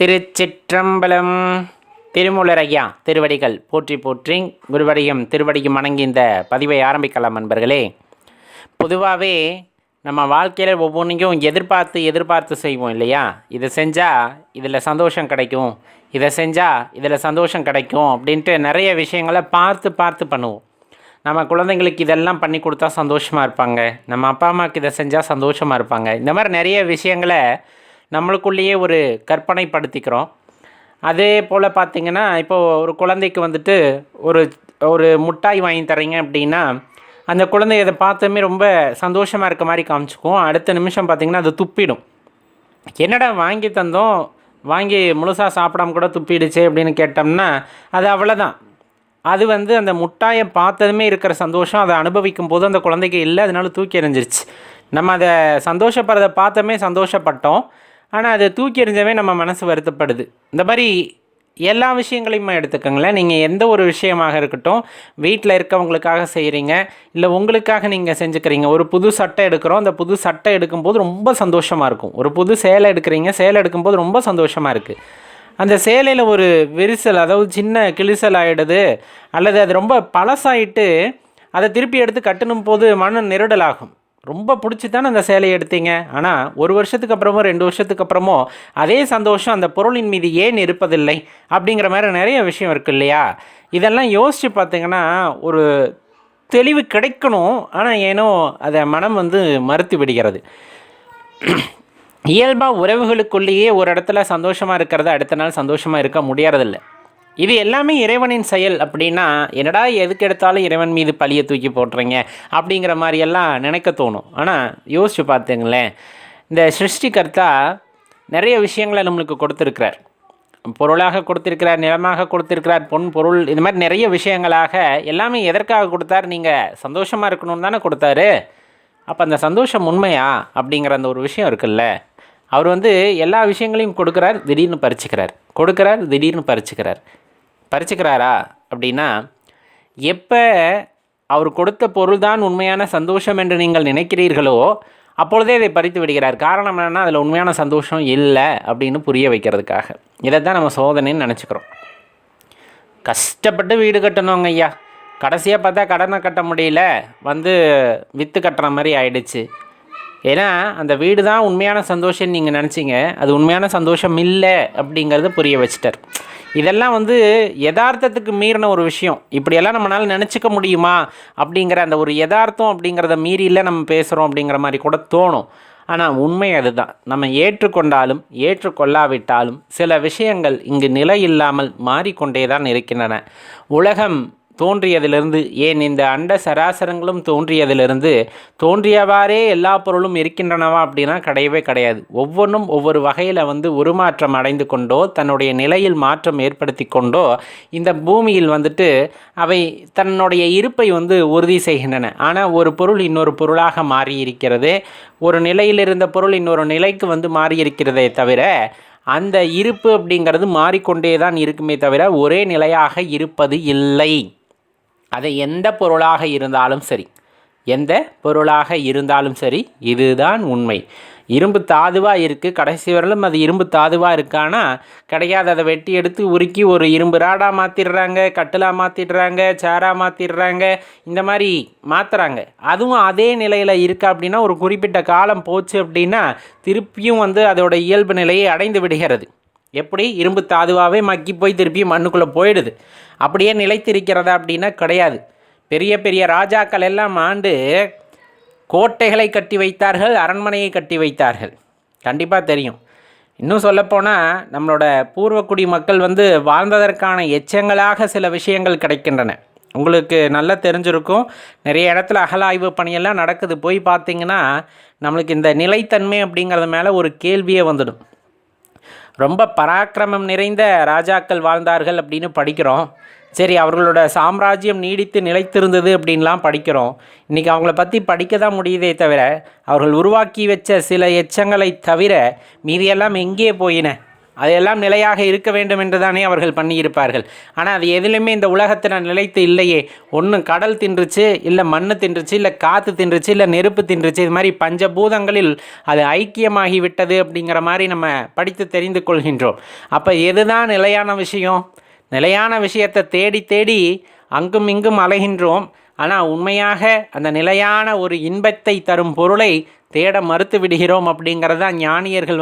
திருச்சிற்றம்பலம். திருமூலர் ஐயா திருவடிகள் போற்றி போற்றி, குருவடியும் திருவடியும் வணங்கி இந்த பதிவை ஆரம்பிக்கலாம். நண்பர்களே, பொதுவாகவே நம்ம வாழ்க்கையில் ஒவ்வொன்றையும் எதிர்பார்த்து செய்வோம் இல்லையா? இதை செஞ்சால் இதில் சந்தோஷம் கிடைக்கும், இதை செஞ்சால் இதில் சந்தோஷம் கிடைக்கும் அப்படின்ட்டு நிறைய விஷயங்களை பார்த்து பண்ணுவோம். நம்ம குழந்தைங்களுக்கு இதெல்லாம் பண்ணி கொடுத்தா சந்தோஷமாக இருப்பாங்க, நம்ம அப்பா அம்மாவுக்கு இதை செஞ்சால் சந்தோஷமாக இருப்பாங்க. இந்த மாதிரி நிறைய விஷயங்களை நம்மளுக்குள்ளேயே ஒரு கற்பனைப்படுத்திக்கிறோம். அதே போல் பார்த்திங்கன்னா, இப்போது ஒரு குழந்தைக்கு வந்துட்டு ஒரு மிட்டாய் வாங்கி தரீங்க அப்படின்னா, அந்த குழந்தை இதை பார்த்தோமே ரொம்ப சந்தோஷமாக இருக்க மாதிரி காமிச்சிக்கும். அடுத்த நிமிஷம் பார்த்திங்கன்னா அது துப்பிடும். என்னடா வாங்கி தந்தோம், வாங்கி முழுசாக சாப்பிடாம கூட துப்பிடுச்சு அப்படின்னு கேட்டோம்னா அது அவ்வளோதான். அது அந்த முட்டாயை பார்த்ததுமே இருக்கிற சந்தோஷம் அதை அனுபவிக்கும் போது அந்த குழந்தைக்கு இல்லை, அதனால தூக்கி எறிஞ்சிருச்சு. நம்ம அதை சந்தோஷப்படுறதை பார்த்தோமே சந்தோஷப்பட்டோம், ஆனால் அதை தூக்கி எறிஞ்சவே நம்ம மனசு வருத்தப்படுது. இந்த மாதிரி எல்லா விஷயங்களையுமே எடுத்துக்கோங்களேன். நீங்கள் எந்த ஒரு விஷயமாக இருக்கட்டும், வீட்டில் இருக்கவங்களுக்காக செய்கிறீங்க, இல்லை உங்களுக்காக நீங்கள் செஞ்சுக்கிறீங்க. ஒரு புது சட்டை எடுக்கிறோம், அந்த புது சட்டை எடுக்கும்போது ரொம்ப சந்தோஷமாக இருக்கும். ஒரு புது சேலை எடுக்கிறீங்க, சேலை எடுக்கும்போது ரொம்ப சந்தோஷமாக இருக்குது. அந்த சேலையில் ஒரு விரிசல், அதாவது சின்ன கிழிசல் ஆகிடுது, அல்லது அது ரொம்ப பழசாயிட்டு அதை திருப்பி எடுத்து கட்டணும் போது மன நெருடலாகும். ரொம்ப பிடிச்சி தானே அந்த சேலையை எடுத்தீங்க, ஆனால் ஒரு வருஷத்துக்கு அப்புறமோ 2 வருஷத்துக்கு அப்புறமோ அதே சந்தோஷம் அந்த பொருளின் மீது ஏன் இருப்பதில்லை அப்படிங்கிற மாதிரி நிறைய விஷயம் இருக்குது இல்லையா? இதெல்லாம் யோசித்து பார்த்திங்கன்னா ஒரு தெளிவு கிடைக்கணும், ஆனால் ஏனோ அதை மனம் மறுத்து விடுகிறது. இயல்பாக உறவுகளுக்குள்ளேயே ஒரு இடத்துல சந்தோஷமாக இருக்கிறத அடுத்த நாள் சந்தோஷமாக இருக்க முடியறதில்லை. இது எல்லாமே இறைவனின் செயல் அப்படின்னா, என்னடா எதுக்கு எடுத்தாலும் இறைவன் மீது பழியை தூக்கி போட்டுறீங்க அப்படிங்கிற மாதிரியெல்லாம் நினைக்க தோணும். ஆனால் யோசிச்சு பார்த்துங்களேன், இந்த சிருஷ்டிகர்த்தா நிறைய விஷயங்களை நம்மளுக்கு கொடுத்துருக்கிறார். பொருளாக கொடுத்துருக்கிறார், நிலமாக கொடுத்துருக்கிறார், பொருள், இது மாதிரி நிறைய விஷயங்களாக எல்லாமே எதற்காக கொடுத்தார்? நீங்கள் சந்தோஷமாக இருக்கணும்னு தானே கொடுத்தாரு. அப்போ அந்த சந்தோஷம் உண்மையா அப்படிங்கிற அந்த ஒரு விஷயம் இருக்குல்ல. அவர் எல்லா விஷயங்களையும் கொடுக்குறார், திடீர்னு பறிச்சுக்கிறார், கொடுக்குறார், திடீர்னு பறிச்சுக்கிறாரா அப்படின்னா, எப்போ அவர் கொடுத்த பொருள் தான் உண்மையான சந்தோஷம் என்று நீங்கள் நினைக்கிறீர்களோ அப்பொழுதே இதை பறித்து விடுகிறார். காரணம் என்னென்னா, அதில் உண்மையான சந்தோஷம் இல்லை அப்படின்னு புரிய வைக்கிறதுக்காக. இதை தான் நம்ம சோதனைன்னு நினச்சிக்கிறோம். கஷ்டப்பட்டு வீடு கட்டணுங்க ஐயா, கடைசியாக பார்த்தா கடனை கட்ட முடியல, விற்று கட்டுற மாதிரி ஆயிடுச்சு. ஏன்னா அந்த வீடு தான் உண்மையான சந்தோஷம்னு நீங்கள் நினச்சிங்க, அது உண்மையான சந்தோஷம் இல்லை அப்படிங்கிறத புரிய வச்சிட்டார். இதெல்லாம் யதார்த்தத்துக்கு மீறின ஒரு விஷயம். இப்படியெல்லாம் நம்மளால் நினச்சிக்க முடியுமா அப்படிங்கிற அந்த ஒரு யதார்த்தம் அப்படிங்கிறத மீறி இல்லை நம்ம பேசுகிறோம் அப்படிங்கிற மாதிரி கூட தோணும். ஆனால் உண்மை அதுதான். நம்ம ஏற்றுக்கொண்டாலும் ஏற்றுக்கொள்ளாவிட்டாலும் சில விஷயங்கள் இங்கு நிலை இல்லாமல் மாறிக்கொண்டே தான் இருக்கின்றன. உலகம் தோன்றியதிலிருந்து, ஏன் இந்த அண்ட சராசரங்களும் தோன்றியதிலிருந்து தோன்றியவாறே எல்லா பொருளும் இருக்கின்றனவா அப்படின்னா கிடையவே கிடையாது. ஒவ்வொன்றும் ஒவ்வொரு வகையில் உருமாற்றம் அடைந்து கொண்டோ தன்னுடைய நிலையில் மாற்றம் ஏற்படுத்தி கொண்டோ இந்த பூமியில் அவை தன்னுடைய இருப்பை உறுதி செய்கின்றன. ஆனால் ஒரு பொருள் இன்னொரு பொருளாக மாறி இருக்கிறது, ஒரு நிலையில் இருந்த பொருள் இன்னொரு நிலைக்கு மாறி இருக்கிறதே தவிர அந்த இருப்பு அப்படிங்கிறது மாறிக்கொண்டே தான் இருக்குமே தவிர ஒரே நிலையாக இருப்பது இல்லை. அது எந்த பொருளாக இருந்தாலும் சரி இதுதான் உண்மை. இரும்பு தாதுவாக இருக்குது, கடைசி வரலும் அது இரும்பு தாதுவாக இருக்கானா கிடையாது. அதை வெட்டி எடுத்து உருக்கி ஒரு இரும்பு ராடாக மாற்றிடுறாங்க, கட்டிலாக மாற்றிடுறாங்க, சேராக மாற்றிடுறாங்க, இந்த மாதிரி மாற்றுறாங்க. அதுவும் அதே நிலையில் இருக்கா அப்படின்னா ஒரு குறிப்பிட்ட காலம் போச்சு அப்படின்னா திருப்பியும் அதோட இயல்பு நிலையை அடைந்து விடுகிறது. எப்படி? இரும்பு தாதுவாகவே மக்கி போய் திருப்பியும் மண்ணுக்குள்ளே போயிடுது. அப்படியே நிலைத்திருக்கிறதா அப்படின்னா கிடையாது. பெரிய பெரிய ராஜாக்கள் எல்லாம் ஆண்டு கோட்டைகளை கட்டி வைத்தார்கள், அரண்மனையை கட்டி வைத்தார்கள். கண்டிப்பாக தெரியும். இன்னும் சொல்லப்போனால் நம்மளோட பூர்வக்குடி மக்கள் வாழ்ந்ததற்கான எச்சங்களாக சில விஷயங்கள் கிடைக்கின்றன. உங்களுக்கு நல்லா தெரிஞ்சிருக்கும், நிறைய இடத்துல அகலாய்வு பணியெல்லாம் நடக்குது. போய் பார்த்திங்கன்னா நம்மளுக்கு இந்த நிலைத்தன்மை அப்படிங்கிறது மேலே ஒரு கேள்வியே வந்துடும். ரொம்ப பராக்கிரமம் நிறைந்த ராஜாக்கள் வாழ்ந்தார்கள் அப்படின்னு படிக்கிறோம். சரி, அவர்களோட சாம்ராஜ்யம் நீடித்து நிலைத்திருந்தது அப்படின்லாம் படிக்கிறோம். இன்றைக்கி அவங்கள பற்றி படிக்க தான் முடியுதே தவிர அவர்கள் உருவாக்கி வச்ச சில எச்சங்களை தவிர மீதியெல்லாம் எங்கே போயின? அதையெல்லாம் நிலையாக இருக்க வேண்டும் என்று தானே அவர்கள் பண்ணியிருப்பார்கள். ஆனால் அது எதுலையுமே இந்த உலகத்தில் நிலைத்து இல்லையே. ஒன்று கடல் தின்றுச்சு, இல்லை மண் தின்றுச்சு, இல்லை காற்று தின்றுச்சு, இல்லை நெருப்பு தின்றுச்சு. இது மாதிரி பஞ்சபூதங்களில் அது ஐக்கியமாகி விட்டது அப்படிங்கிற மாதிரி நம்ம படித்து தெரிந்து கொள்கின்றோம். அப்போ எதுதான் நிலையான விஷயம்? நிலையான விஷயத்தை தேடி தேடி அங்கும் இங்கும் அலைகின்றோம். ஆனால் உண்மையாக அந்த நிலையான ஒரு இன்பத்தை தரும் பொருளை தேட மறுத்து விடுகிறோம். அப்படிங்கிறதான் ஞானியர்கள்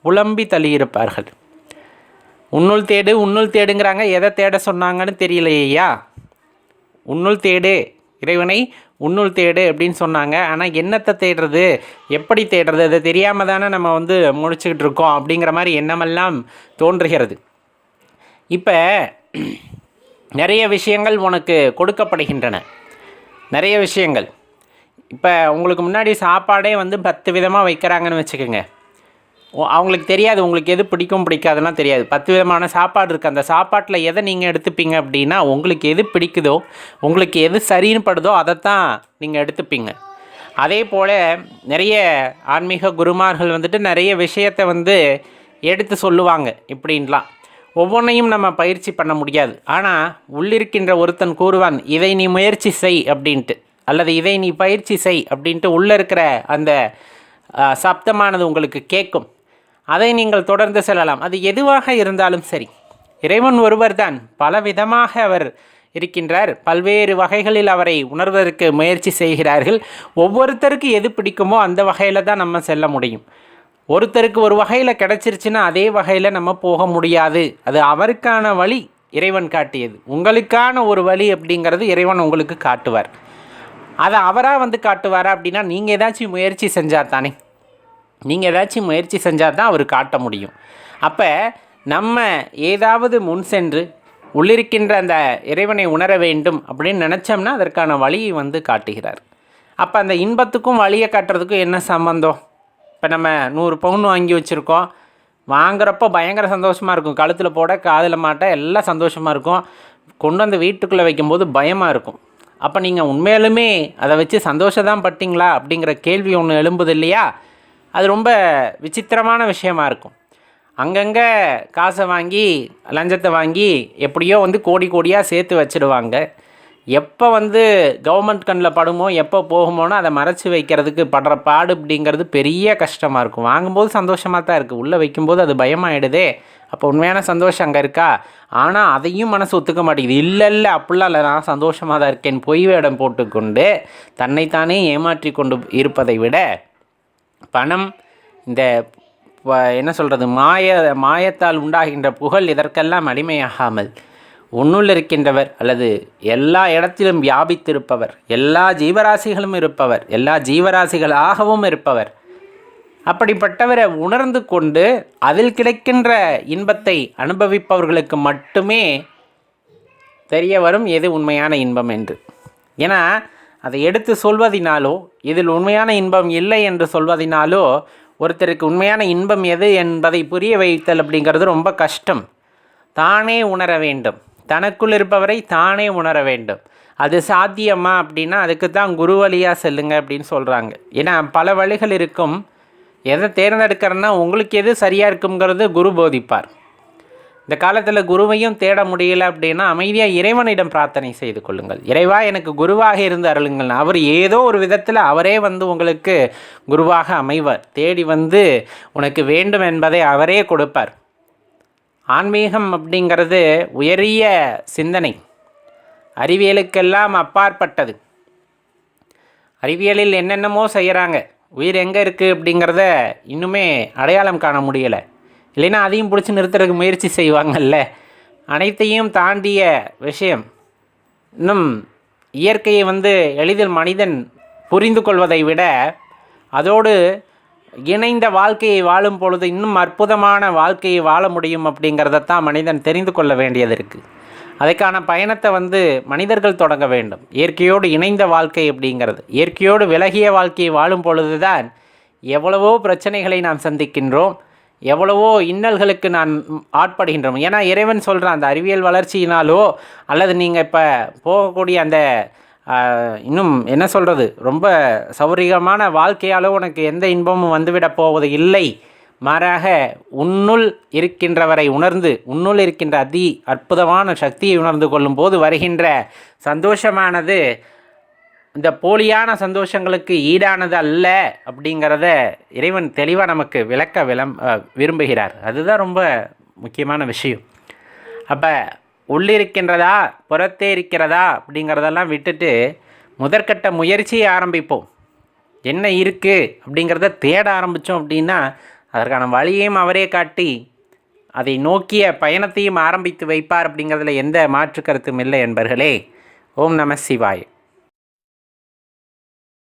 புலம்பி தள்ளியிருப்பார்கள். உன்னுள் தேடு உன்னுள் தேடுங்கிறாங்க. எதை தேட சொன்னாங்கன்னு தெரியலையா? உன்னுள் தேடு, இறைவனை உன்னுள் தேடு அப்படின்னு சொன்னாங்க. ஆனால் என்னத்தை தேடுறது, எப்படி தேடுறது, அதை தெரியாமல் தானே நம்ம முடிச்சுக்கிட்டு இருக்கோம் அப்படிங்கிற மாதிரி எண்ணமெல்லாம் தோன்றுகிறது. இப்போ நிறைய விஷயங்கள் உனக்கு கொடுக்கப்படுகின்றன. நிறைய விஷயங்கள் இப்போ உங்களுக்கு முன்னாடி சாப்பாடே 10 விதமாக வைக்கிறாங்கன்னு வச்சுக்கோங்க. அவங்களுக்கு தெரியாது உங்களுக்கு எது பிடிக்கும் பிடிக்காதுலாம் தெரியாது. 10 விதமான சாப்பாடு இருக்குது. அந்த சாப்பாட்டில் எதை நீங்கள் எடுத்துப்பீங்க அப்படின்னா, உங்களுக்கு எது பிடிக்குதோ, உங்களுக்கு எது சரின்னு படுதோ அதைத்தான் நீங்கள் எடுத்துப்பீங்க. அதே போல் நிறைய ஆன்மீக குருமார்கள் நிறைய விஷயத்தை எடுத்து சொல்லுவாங்க. இப்படின்லாம் ஒவ்வொன்றையும் நம்ம பயிற்சி பண்ண முடியாது. ஆனால் உள்ளிருக்கின்ற ஒருத்தன் கூறுவான், இதை நீ முயற்சி செய் அப்படின்ட்டு, அல்லது இதை நீ பயிற்சி செய் அப்படின்ட்டு உள்ளே இருக்கிற அந்த சப்தமானது உங்களுக்கு கேட்கும். அதை நீங்கள் தொடர்ந்து செல்லலாம். அது எதுவாக இருந்தாலும் சரி, இறைவன் ஒருவர் தான். பல விதமாக அவர் இருக்கின்றார். பல்வேறு வகைகளில் அவரை உணர்வதற்கு முயற்சி செய்கிறார்கள். ஒவ்வொருத்தருக்கு எது பிடிக்குமோ அந்த வகையில் தான் நம்ம செல்ல முடியும். ஒருத்தருக்கு ஒரு வகையில் கிடச்சிருச்சுன்னா அதே வகையில் நம்ம போக முடியாது. அது அவருக்கான வழி இறைவன் காட்டியது. உங்களுக்கான ஒரு வழி அப்படிங்கிறது இறைவன் உங்களுக்கு காட்டுவார். அதை அவராக காட்டுவாரா அப்படின்னா, நீங்கள் ஏதாச்சும் முயற்சி செஞ்சால் தானே. நீங்கள் ஏதாச்சும் முயற்சி செஞ்சால் தான் அவர் காட்ட முடியும். அப்போ நம்ம ஏதாவது முன் சென்று உள்ளிருக்கின்ற அந்த இறைவனை உணர வேண்டும் அப்படின்னு நினச்சோம்னா அதற்கான வழியை காட்டுகிறார். அப்போ அந்த இன்பத்துக்கும் வழியை காட்டுறதுக்கும் என்ன சம்பந்தம்? இப்போ நம்ம 100 பவுன் வாங்கி வச்சுருக்கோம். வாங்குறப்போ பயங்கர சந்தோஷமாக இருக்கும். கழுத்தில் போட, காதில் மாட்ட எல்லாம் சந்தோஷமாக இருக்கும். கொண்டு வீட்டுக்குள்ளே வைக்கும்போது பயமாக இருக்கும். அப்போ நீங்கள் உண்மையிலுமே அதை வச்சு சந்தோஷம் தான் பட்டிங்களா அப்படிங்கிற கேள்வி ஒன்று எழும்புது இல்லையா? அது ரொம்ப விசித்திரமான விஷயமா இருக்கும். அங்கங்கே காசை வாங்கி, லஞ்சத்தை வாங்கி எப்படியோ கோடி கோடியாக சேர்த்து வச்சுடுவாங்க. எப்போ கவர்மெண்ட் கண்ணில் படுமோ, எப்போ போகுமோனோ அதை மறைச்சி வைக்கிறதுக்கு படுற பாடு அப்படிங்கிறது பெரிய கஷ்டமாக இருக்கும். வாங்கும்போது சந்தோஷமாக தான் இருக்குது, உள்ளே வைக்கும்போது அது பயமாகிடுதே. அப்போ உண்மையான சந்தோஷம் அங்கே இருக்கா? ஆனால் அதையும் மனசு ஒத்துக்க மாட்டேங்குது. இல்லை அப்படிலாம் இல்லை, நான் சந்தோஷமாக தான் இருக்கேன் பொய் வேடம் போட்டுக்கொண்டு தன்னைத்தானே ஏமாற்றி கொண்டு இருப்பதை விட, பணம், இந்த என்ன சொல்கிறது, மாயத்தால் உண்டாகின்ற புகழ், இதற்கெல்லாம் அடிமையாகாமல் உன்னுள் இருக்கின்றவர், அல்லது எல்லா இடத்திலும் வியாபித்திருப்பவர், எல்லா ஜீவராசிகளும் இருப்பவர், எல்லா ஜீவராசிகளாகவும் இருப்பவர், அப்படிப்பட்டவரை உணர்ந்து கொண்டு அதில் கிடைக்கின்ற இன்பத்தை அனுபவிப்பவர்களுக்கு மட்டுமே தெரிய வரும் எது உண்மையான இன்பம் என்று. ஏன்னா அதை எடுத்து சொல்வதினாலோ, இதில் உண்மையான இன்பம் இல்லை என்று சொல்வதினாலோ ஒருத்தருக்கு உண்மையான இன்பம் எது என்பதை புரிய வைத்தல் அப்படிங்கிறது ரொம்ப கஷ்டம். தானே உணர வேண்டும். தனக்குள் இருப்பவரை தானே உணர வேண்டும். அது சாத்தியமா அப்படின்னா அதுக்கு தான் குரு வழியாக செல்லுங்க அப்படின்னு சொல்கிறாங்க. ஏன்னா பல வழிகள் இருக்கும். எதை தேர்ந்தெடுக்கிறன்னா உங்களுக்கு எது சரியாக இருக்குங்கிறது குரு போதிப்பார். இந்த காலத்தில் குருவையும் தேட முடியல அப்படின்னா அமைதியாக இறைவனிடம் பிரார்த்தனை செய்து கொள்ளுங்கள். இறைவா எனக்கு குருவாக இருந்து அருளுங்கள். அவர் ஏதோ ஒரு விதத்தில் அவரே உங்களுக்கு குருவாக அமைவார். தேடி உனக்கு வேண்டும் என்பதை அவரே கொடுப்பார். ஆன்மீகம் அப்படிங்கிறது உயரிய சிந்தனை, அறிவியலுக்கெல்லாம் அப்பாற்பட்டது. அறிவியலில் என்னென்னமோ செய்கிறாங்க. உயிர் எங்கே இருக்குது அப்படிங்கிறத இன்னுமே அடையாளம் காண முடியலை. இல்லைன்னா அதையும் பிடிச்சி நிறுத்துறதுக்கு முயற்சி செய்வாங்கல்ல. அனைத்தையும் தாண்டிய விஷயம். இன்னும் இயற்கையை எளிதில் மனிதன் புரிந்து கொள்வதை விட அதோடு இணைந்த வாழ்க்கையை வாழும் பொழுது இன்னும் அற்புதமான வாழ்க்கையை வாழ முடியும் அப்படிங்கிறதான் மனிதன் தெரிந்து கொள்ள வேண்டியது இருக்குது. அதுக்கான பயணத்தை மனிதர்கள் தொடங்க வேண்டும். இயற்கையோடு இணைந்த வாழ்க்கை அப்படிங்கிறது, இயற்கையோடு விலகிய வாழ்க்கையை வாழும் பொழுது தான் எவ்வளவோ பிரச்சனைகளை நாம் சந்திக்கின்றோம், எவ்வளவோ இன்னல்களுக்கு நான் ஆட்படுகின்றோம். ஏன்னா இறைவன் சொல்கிறான், அந்த அறிவியல் வளர்ச்சியினாலோ அல்லது நீங்கள் இப்போ போகக்கூடிய அந்த இன்னும் என்ன சொல்கிறது, ரொம்ப சௌகரியமான வாழ்க்கையாலோ உனக்கு எந்த இன்பமும் வந்துவிட போவது இல்லை. மாறாக உன்னுள் இருக்கின்றவரை உணர்ந்து, உன்னுள் இருக்கின்ற அதி அற்புதமான சக்தியை உணர்ந்து கொள்ளும்போது வருகின்ற சந்தோஷமானது இந்த போலியான சந்தோஷங்களுக்கு ஈடானது அல்ல அப்படிங்கிறத இறைவன் தெளிவாக நமக்கு விளக்க விரும்புகிறார். அதுதான் ரொம்ப முக்கியமான விஷயம். அப்போ உள்ளிருக்கின்றதா புறத்தே இருக்கிறதா அப்படிங்கிறதெல்லாம் விட்டுட்டு முதற்கட்ட முயற்சியை ஆரம்பிப்போம். என்ன இருக்குது அப்படிங்கிறத தேட ஆரம்பித்தோம் அப்படின்னா அதற்கான வழியையும் அவரே காட்டி அதை நோக்கிய பயணத்தையும் ஆரம்பித்து வைப்பார் அப்படிங்கிறதுல எந்த மாற்று கருத்தும் இல்லை என்பர்களே. ஓம் நம சிவாய்.